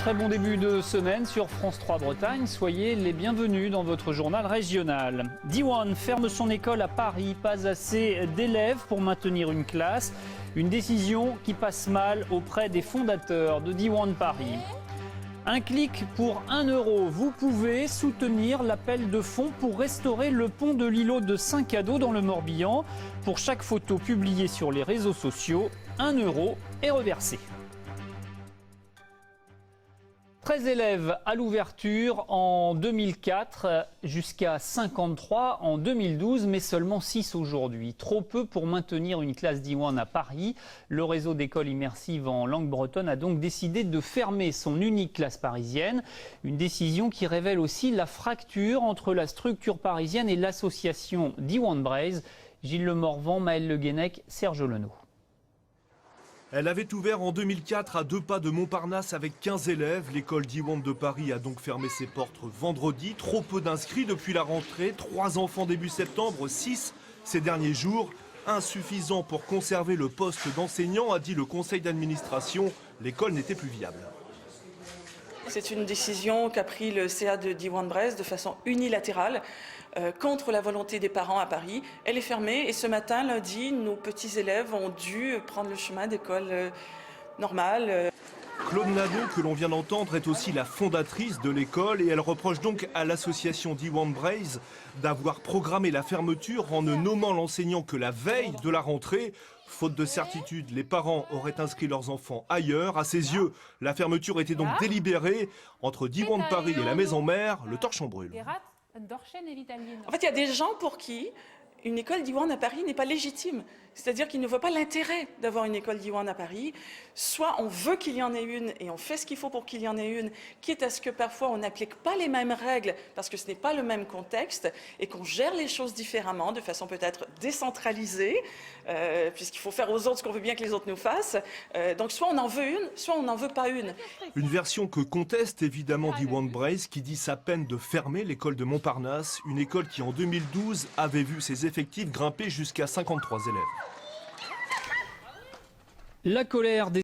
très bon début de semaine sur France 3 Bretagne. Soyez les bienvenus dans votre journal régional. Diwan ferme son école à Paris. Pas assez d'élèves pour maintenir une classe. Une décision qui passe mal auprès des fondateurs de Diwan Paris. Un clic pour 1 euro. Vous pouvez soutenir l'appel de fonds pour restaurer le pont de l'îlot de Saint-Cado dans le Morbihan. Pour chaque photo publiée sur les réseaux sociaux, 1 euro est reversé. 13 élèves à l'ouverture en 2004, jusqu'à 53 en 2012, mais seulement 6 aujourd'hui. Trop peu pour maintenir une classe Diwan à Paris. Le réseau d'écoles immersives en langue bretonne a donc décidé de fermer son unique classe parisienne. Une décision qui révèle aussi la fracture entre la structure parisienne et l'association Diwan Braze. Gilles Lemorvan, Maël Le Guenec, Serge Lenot. Elle avait ouvert en 2004 à 2 pas de Montparnasse avec 15 élèves. L'école Diwan de Paris a donc fermé ses portes vendredi. Trop peu d'inscrits depuis la rentrée. 3 enfants début septembre, 6 ces derniers jours. Insuffisant pour conserver le poste d'enseignant, a dit le conseil d'administration. L'école n'était plus viable. C'est une décision qu'a pris le CA de Diwan Braze de façon unilatérale contre la volonté des parents à Paris. Elle est fermée et ce matin, lundi, nos petits élèves ont dû prendre le chemin d'école normale. Claude Nadeau, que l'on vient d'entendre, est aussi la fondatrice de l'école et elle reproche donc à l'association Diwan Braze d'avoir programmé la fermeture en ne nommant l'enseignant que la veille de la rentrée. Faute de certitude, les parents auraient inscrit leurs enfants ailleurs. À ses yeux, la fermeture était donc délibérée. Entre Diwan de Paris et la maison mère, le torchon brûle. En fait, il y a des gens pour qui une école Diwan à Paris n'est pas légitime. C'est-à-dire qu'ils ne voient pas l'intérêt d'avoir une école Diwan à Paris. Soit on veut qu'il y en ait une et on fait ce qu'il faut pour qu'il y en ait une, quitte à ce que parfois on n'applique pas les mêmes règles parce que ce n'est pas le même contexte et qu'on gère les choses différemment, de façon peut-être décentralisée, puisqu'il faut faire aux autres ce qu'on veut bien que les autres nous fassent. Donc soit on en veut une, soit on n'en veut pas une. Une version que conteste évidemment Diwan Braze, qui dit sa peine de fermer l'école de Montparnasse, une école qui en 2012 avait vu ses effectifs grimper jusqu'à 53 élèves. La colère des